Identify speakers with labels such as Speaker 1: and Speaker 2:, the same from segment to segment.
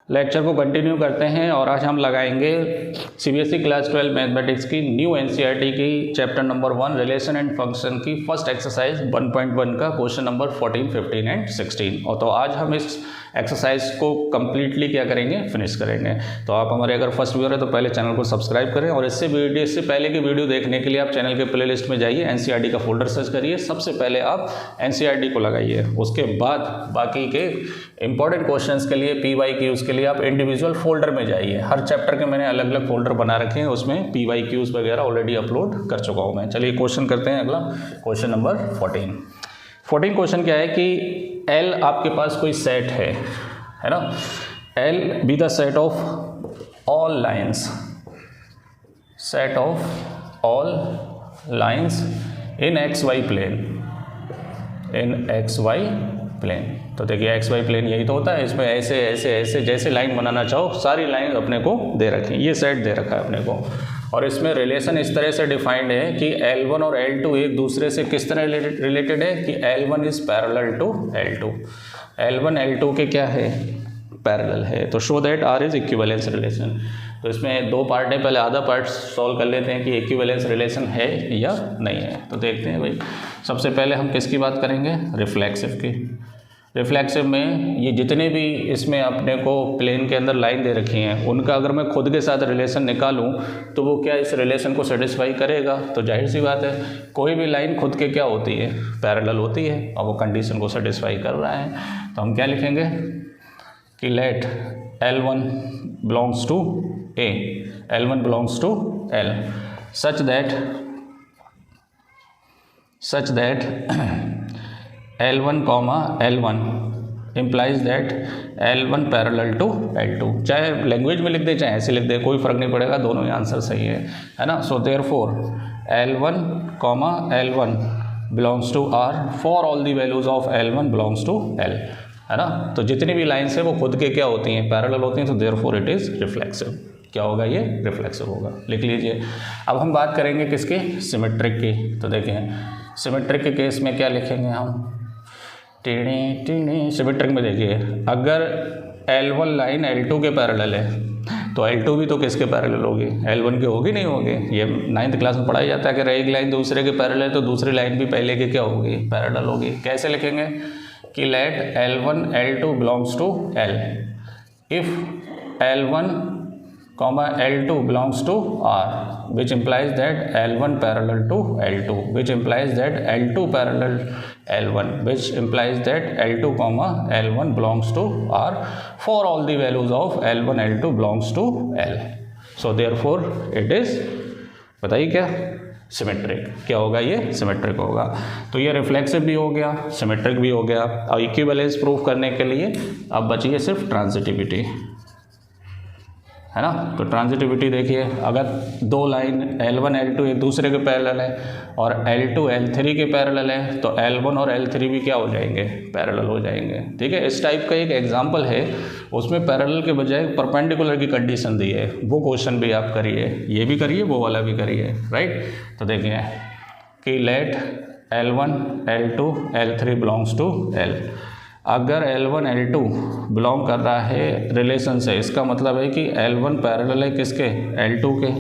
Speaker 1: Lecture को continue करते हैं और आज हम लगाएंगे सीबीएसई क्लास 12 मैथमेटिक्स की न्यू एनसीईआरटी की chapter number 1 relation and function की फर्स्ट एक्सरसाइज 1.1 का क्वेश्चन नंबर 14, 15 एंड 16। और तो आज हम इस एक्सरसाइज को कम्प्लीटली क्या करेंगे, फिनिश करेंगे। तो आप हमारे अगर फर्स्ट व्यूअर है तो पहले चैनल को सब्सक्राइब करें और इससे पहले की वीडियो देखने के लिए आप चैनल के प्लेलिस्ट में जाइए, एनसीईआरटी का फोल्डर सर्च करिए, सबसे पहले आप एनसीईआरटी को लगाइए। उसके बाद बाकी के इंपॉर्टेंट क्वेश्चंस के लिए PYQs के लिए आप इंडिविजुअल फोल्डर में जाइए। हर चैप्टर के मैंने अलग अलग फोल्डर बना रखे हैं, उसमें PYQs वगैरह ऑलरेडी अपलोड कर चुका हूँ मैं। चलिए क्वेश्चन करते हैं। अगला क्वेश्चन नंबर 14 क्वेश्चन क्या है कि L आपके पास कोई सेट है ना। L be the set of all lines, set of all lines in XY plane, in XY plane. तो देखिए XY प्लेन यही तो होता है, इसमें ऐसे ऐसे ऐसे जैसे लाइन बनाना चाहो सारी लाइन अपने को दे रखी, ये सेट दे रखा है अपने को। और इसमें रिलेशन इस तरह से डिफाइंड है कि L1 और L2 एक दूसरे से किस तरह रिलेटेड है कि L1 is parallel to L2, L1 L2 के क्या है, पैरेलल है। तो show that R is equivalence relation. तो इसमें दो पार्ट है, पहले आधा पार्ट सॉल्व कर लेते हैं कि इक्विवेलेंस रिलेशन है या नहीं है। तो देखते हैं भाई, सबसे पहले हम किसकी बात करेंगे, रिफ्लेक्सिव की। रिफ्लेक्सिव में ये जितने भी इसमें अपने को प्लेन के अंदर लाइन दे रखी हैं, उनका अगर मैं खुद के साथ रिलेशन निकालूं तो वो क्या इस रिलेशन को सेटिस्फाई करेगा। तो जाहिर सी बात है, कोई भी लाइन खुद के क्या होती है, पैरेलल होती है, और वो कंडीशन को सेटिस्फाई कर रहा है। तो हम क्या लिखेंगे कि let L1 belongs to A, L1 belongs to L such that L1 comma L1 implies that L1 parallel to L2। चाहे लैंग्वेज में लिख दे चाहे ऐसे लिख दे, कोई फर्क नहीं पड़ेगा, दोनों ही आंसर सही है ना। So therefore L1 comma L1 belongs to R for all the values of L1 belongs to L, है ना। तो जितनी भी लाइन्स है वो खुद के क्या होती हैं, पैरेलल होती हैं। तो देयरफॉर इट इज़ रिफ्लेक्सिव। क्या होगा, ये रिफ्लेक्सिव होगा, लिख लीजिए। अब हम बात करेंगे किसके, सिमेट्रिक की। तो देखें सिमेट्रिक के केस में क्या लिखेंगे हम, टीनी टीनी। सिमेट्रिक में देखिए, अगर L1 लाइन L2 के पैरेलल है तो L2 भी तो किसके पैरेलल होगी, L1 के होगी नहीं होगी। ये 9th क्लास में पढ़ाया जाता है कि अगर एक लाइन दूसरे के पैरेलल है तो दूसरी लाइन भी पहले के क्या होगी, पैरेलल होगी। कैसे लिखेंगे कि let L1 L2 belongs to L if L1 L2 belongs to R, which implies that L1 parallel to L2, which implies that L2 parallel L1, which implies that L2 L1 belongs to R for all the values of L1 L2 belongs to L. So therefore it is, बताइए क्या, symmetric. क्या होगा, ये symmetric होगा। तो ये reflexive भी हो गया, सिमेट्रिक भी हो गया। और इक्विवेलेंस प्रूफ करने के लिए अब बची है सिर्फ ट्रांजिटिविटी, है ना। तो ट्रांजिटिविटी देखिए, अगर दो लाइन L1 L2 एक दूसरे के पैरेलल है और L2 L3 के पैरेलल है तो L1 और L3 भी क्या हो जाएंगे, पैरेलल हो जाएंगे। ठीक है, इस टाइप का एक एग्जांपल है, उसमें पैरेलल के बजाय परपेंडिकुलर की कंडीशन दी है। वो क्वेश्चन भी आप करिए, ये भी करिए, वो वाला भी करिए, राइट। तो देखिए कि let L1 L2 L3 belongs to L। अगर L1 L2 बिलोंग कर रहा है रिलेशन से, इसका मतलब है कि L1 पैरेलल है किसके, L2 के।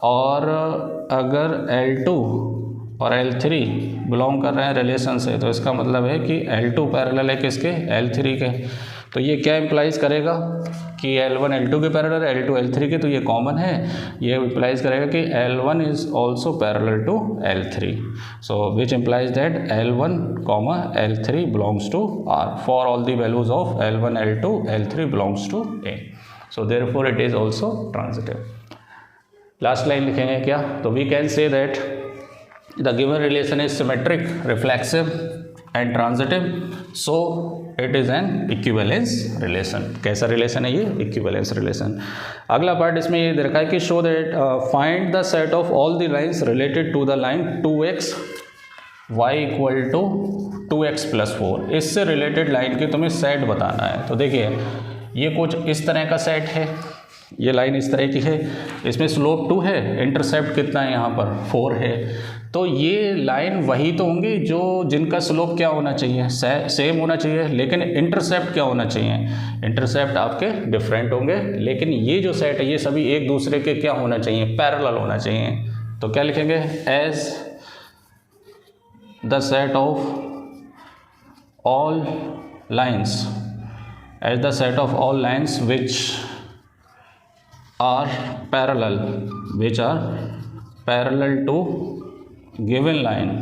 Speaker 1: और अगर L2 और L3 बिलोंग कर रहे हैं रिलेशन से, तो इसका मतलब है कि L2 पैरेलल है किसके, L3 के। तो ये क्या इम्प्लाइज करेगा कि L1 L2 के पैरेलल है, L2 L3 के, तो ये कॉमन है। ये इम्प्लाइज करेगा कि L1 is also parallel to L3, so which implies that L1 L3 belongs to R for all the values of L1 L2 L3 belongs to A। So therefore it is also transitive. Last line लिखेंगे क्या, तो we can say that the given relation is symmetric, reflexive and transitive, so it is an equivalence relation. कैसा relation है ये, equivalence relation. अगला part इसमें ये दे रखा है कि show that find the set of all the lines related to the line 2x y equal to 2x plus 4। इससे रिलेटेड लाइन की तुम्हें सेट बताना है। तो देखिए ये कुछ इस तरह का सेट है, ये लाइन इस तरह की है, इसमें स्लोप 2 है, इंटरसेप्ट कितना है यहाँ पर 4 है। तो ये लाइन वही तो होंगी जो जिनका स्लोप क्या होना चाहिए, सेम होना चाहिए, लेकिन इंटरसेप्ट क्या होना चाहिए, इंटरसेप्ट आपके डिफरेंट होंगे। लेकिन ये जो सेट है ये सभी एक दूसरे के क्या होना चाहिए, पैरेलल होना चाहिए। तो क्या लिखेंगे, as the set of all lines, as the set of all lines which are parallel to given line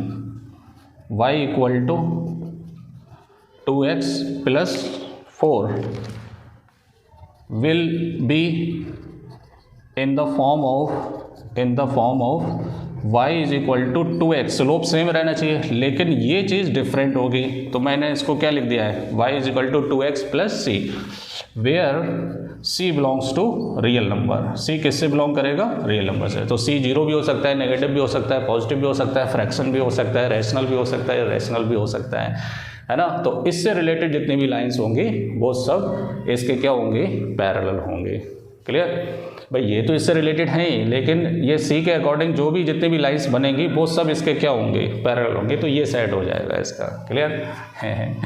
Speaker 1: y equal to 2x plus 4 will be in the form of y is equal to 2x। Slope same रहना चाहिए लेकिन ये चीज़ different होगी, तो मैंने इसको क्या लिख दिया है, y is equal to 2x plus c, where c belongs to real number. c किससे बिलोंग करेगा, रियल नंबर से। तो c जीरो भी हो सकता है, नेगेटिव भी हो सकता है, पॉजिटिव भी हो सकता है, फ्रैक्शन भी हो सकता है, रैशनल भी हो सकता है, इरेशनल भी हो सकता है ना। तो इससे रिलेटेड जितनी भी लाइंस होंगी वो सब इसके क्या होंगी, पैरेलल होंगी। क्लियर भाई, ये तो इससे रिलेटेड हैं ही, लेकिन ये सी के अकॉर्डिंग जो भी जितनी भी लाइंस बनेंगी वो सब इसके क्या होंगे, पैरेलल होंगे। तो ये सेट हो जाएगा इसका। क्लियर है।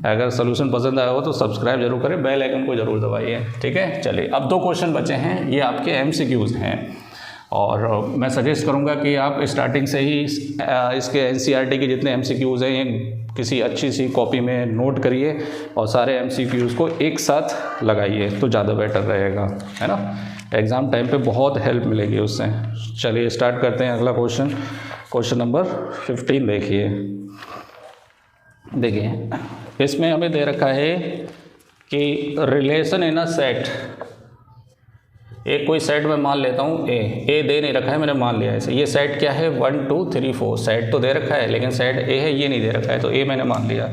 Speaker 1: अगर सोल्यूशन पसंद आया हो तो सब्सक्राइब जरूर करें, बेल आइकन को जरूर दबाइए। ठीक है, चलिए अब 2 क्वेश्चन बचे हैं, ये आपके MCQs हैं और मैं सजेस्ट करूंगा कि आप स्टार्टिंग से ही इसके NCERT के जितने MCQs हैं ये किसी अच्छी सी कॉपी में नोट करिए और सारे MCQs को एक साथ लगाइए तो ज़्यादा बेटर रहेगा, है ना। एग्ज़ाम टाइम पे बहुत हेल्प मिलेगी उससे। चलिए स्टार्ट करते हैं अगला क्वेश्चन नंबर 15 देखिए इसमें हमें दे रखा है कि रिलेशन इन अ सेट, एक कोई सेट में मान लेता हूँ ए दे नहीं रखा है, मैंने मान लिया ऐसे। ये सेट क्या है, 1 2 3 4, सेट तो दे रखा है लेकिन सेट ए है, ये नहीं दे रखा है, तो ए मैंने मान लिया।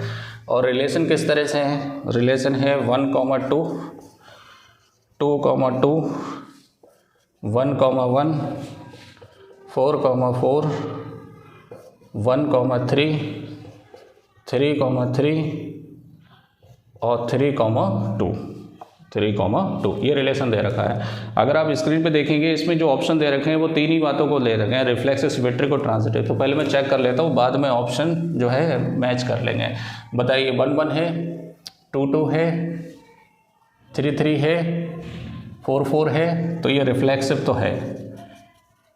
Speaker 1: और रिलेशन किस तरह से है, रिलेशन है 1, 2, 2, 2, 1, 1, 4, 4, 1, 3, 3, 3 और 3, 2 ये रिलेशन दे रखा है। अगर आप स्क्रीन पे देखेंगे इसमें जो ऑप्शन दे रखे हैं वो 3 ही बातों को ले रखे हैं, रिफ्लेक्सिव, सिमेट्रिक और ट्रांजिटिव। तो पहले मैं चेक कर लेता हूँ, बाद में ऑप्शन जो है मैच कर लेंगे। बताइए 1 1 है, 2 2 है, 3 3 है, 4 4 है, तो ये रिफ्लेक्सिव तो है।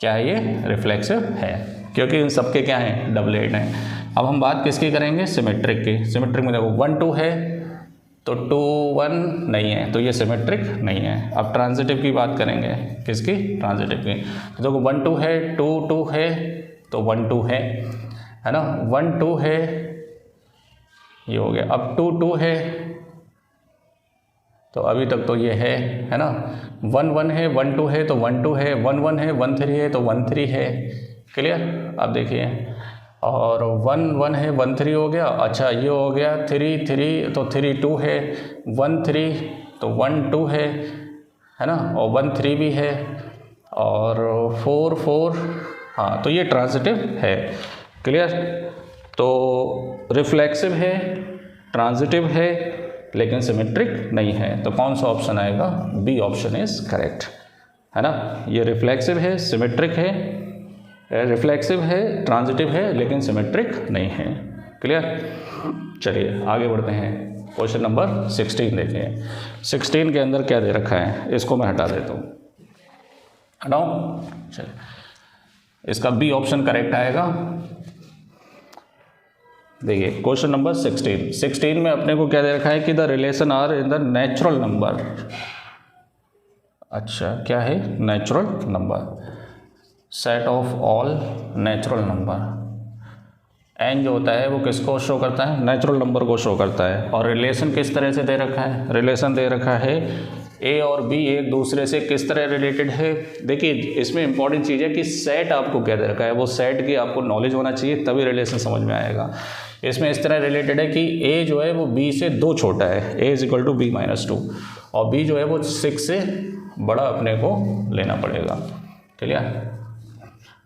Speaker 1: क्या है ये, रिफ्लेक्सिव है, क्योंकि इन सबके क्या हैं, डबलेट हैं। अब हम बात किसकी करेंगे, सिमेट्रिक की। सिमेट्रिक में देखो 1 2 है तो 2 1 नहीं है, तो ये सिमेट्रिक नहीं है। अब ट्रांजिटिव की बात करेंगे, किसकी, ट्रांजिटिव की। तो देखो 1 2 है, 2 2 है, तो 1 2 है ना। 1 2 है, ये हो गया। अब 2 2 है, तो अभी तक तो ये है ना। 1 1 है, 1 2 है, तो 1 2 है, 1 1 है, 1 3 है, तो 1 3 है। क्लियर। अब देखिए, और 1 1 है, 1 3 हो गया। अच्छा ये हो गया 3 3, तो 3 2 है, 1 3 तो 1 2 है ना, और 1 3 भी है, और 4 4, हाँ, तो ये ट्रांजिटिव है। क्लियर। तो रिफ्लेक्सिव है, ट्रांजिटिव है, लेकिन सिमेट्रिक नहीं है। तो कौन सा ऑप्शन आएगा, बी ऑप्शन इज करेक्ट, है ना। ये रिफ्लेक्सिव है, सिमेट्रिक है, रिफ्लेक्सिव है, ट्रांजिटिव है, लेकिन सिमेट्रिक नहीं है। क्लियर। चलिए आगे बढ़ते हैं। क्वेश्चन नंबर 16 देखिए। 16 के अंदर क्या दे रखा है, इसको मैं हटा देता हूँ, हटाओ। चलिए, इसका बी ऑप्शन करेक्ट आएगा। देखिए क्वेश्चन नंबर 16 में अपने को क्या दे रखा है कि the relation R in the natural number. अच्छा क्या है, natural number, set of all natural number. N जो होता है वो किसको शो करता है, नेचुरल नंबर को शो करता है। और रिलेशन किस तरह से दे रखा है, रिलेशन दे रखा है ए और बी एक दूसरे से किस तरह रिलेटेड है। देखिए इसमें इंपॉर्टेंट चीज़ है कि सेट आपको क्या दे रखा है, वो सेट की आपको नॉलेज होना चाहिए, तभी रिलेशन समझ में आएगा। इसमें इस तरह रिलेटेड है कि ए जो है वो बी से 2 छोटा है, A is equal to B minus 2, और बी जो है वो 6 से बड़ा अपने को लेना पड़ेगा। क्लियर।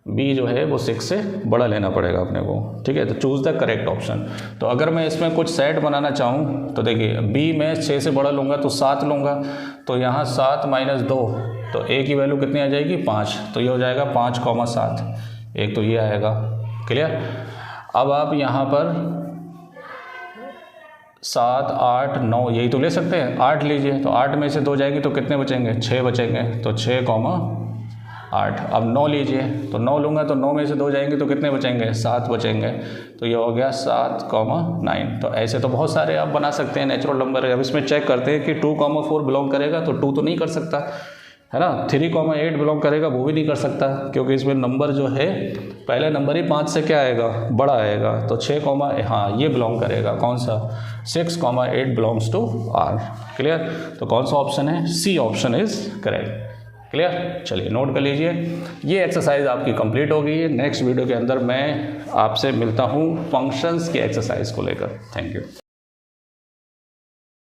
Speaker 1: बी जो है वो 6 से बड़ा लेना पड़ेगा अपने को। ठीक है, तो चूज़ द करेक्ट ऑप्शन। तो अगर मैं इसमें कुछ सेट बनाना चाहूँ तो देखिए बी में 6 से बड़ा लूँगा तो 7 लूँगा, तो यहाँ 7 माइनस 2, तो ए की वैल्यू कितनी आ जाएगी, 5, तो ये हो जाएगा 5, 7। एक तो ये आएगा, क्लियर। अब आप यहाँ पर 7, 8, 9 यही तो ले सकते हैं, 8 लीजिए, तो 8 में से 2 जाएगी तो कितने बचेंगे, 6 बचेंगे, तो 6,8। अब 9 लीजिए, तो 9 लूँगा तो 9 में से 2 जाएंगे तो कितने बचेंगे, 7 बचेंगे, तो ये हो गया 7,9। तो ऐसे तो बहुत सारे आप बना सकते हैं नेचुरल नंबर। अब इसमें चेक करते हैं कि 2,4 बिलोंग करेगा, तो 2 तो नहीं कर सकता है ना। 3,8 बिलोंग करेगा, वो भी नहीं कर सकता, क्योंकि इसमें नंबर जो है पहले नंबर ही 5 से क्या आएगा, बड़ा आएगा। तो 6, हाँ ये बिलोंग करेगा, कौन सा, 6,8 बिलोंग्स टू आर। क्लियर। तो कौन सा ऑप्शन है, C option is correct. Clear. चलिए नोट कर लीजिए, ये एक्सरसाइज आपकी कंप्लीट हो गई है। नेक्स्ट वीडियो के अंदर मैं आपसे मिलता हूँ फंक्शंस की एक्सरसाइज को लेकर। Thank you.